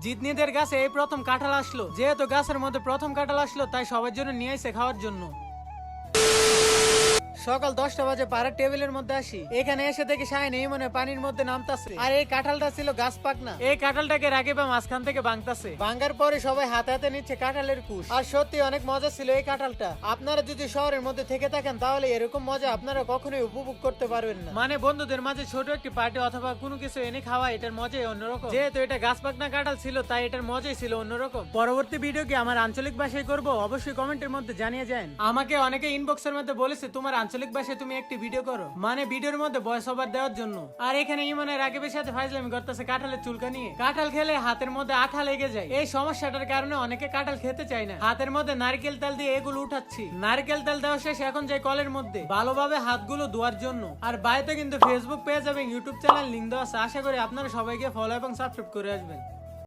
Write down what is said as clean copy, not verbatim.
জিতনিদের গাছে এই প্রথম কাঁঠাল আসলো, যেহেতু গাছের মধ্যে প্রথম কাঁঠাল আসলো তাই সবার জন্য নিয়ে আসে খাওয়ার জন্য। সকাল 10টা বাজে পাড়ার টেবিলের মধ্যে আসি, এখানে এসে দেখি শাহিন এই মনে পানির মধ্যে নামতাছে। আর এই কাঁঠালটা ছিল গাছ পাকনা, এই কাঁঠালটাকে রাগিবা মাঝখান থেকে ভাঙতাছে। ভাঙার পরে সবাই হাতে হাতে নিচ্ছে কাঁঠালের কুশ। আর সত্যি অনেক মজা ছিল এই কাঁঠালটা। আপনারা যদি শহরের মধ্যে থেকে থাকেন তাহলে এরকম মজা আপনারা কখনোই উপভোগ করতে পারবেন না। মানে বন্ধুদের মাঝে ছোট একটি পার্টি অথবা কোনো কিছু এনে খাওয়া, এটার মজাই অন্যরকম। যেহেতু এটা গাছ পাকনা কাঁঠাল ছিল তাই এটার মজাই ছিল অন্যরকম। পরবর্তী ভিডিও কি আমার আঞ্চলিক ভাষায় করব, অবশ্যই কমেন্টের মধ্যে জানিয়ে যান। আমাকে অনেকে ইনবক্সের মধ্যে বলেছে তোমার আঞ্চলিক ভাষায় তুমি একটি ভিডিও করো, মানে ভিডিওর মধ্যে ভয়েস ওভার দেওয়ার জন্য। আর এখানে ইমনের রাকিবের সাথে ফাইজলামি করতেছে কাঁঠালের চুলকা নিয়ে। কাঁঠাল খেলে হাতের মধ্যে আঠা লেগে যায়, এই সমস্যাটার কারণে অনেকে কাঁঠাল খেতে চায় না। হাতের মধ্যে নারকেল তেল দিয়ে এগুলো উঠাচ্ছি। নারকেল তেল দেওয়া শেষ, এখন যাই কলের মধ্যে ভালোভাবে হাতগুলো ধোয়ার জন্য। আর বাইরে কিন্তু ফেসবুক পেজ এবং ইউটিউব চ্যানেল লিংক দেওয়া আছে, আশা করি আপনারা সবাইকে ফলো এবং সাবস্ক্রাইব করে আসবেন।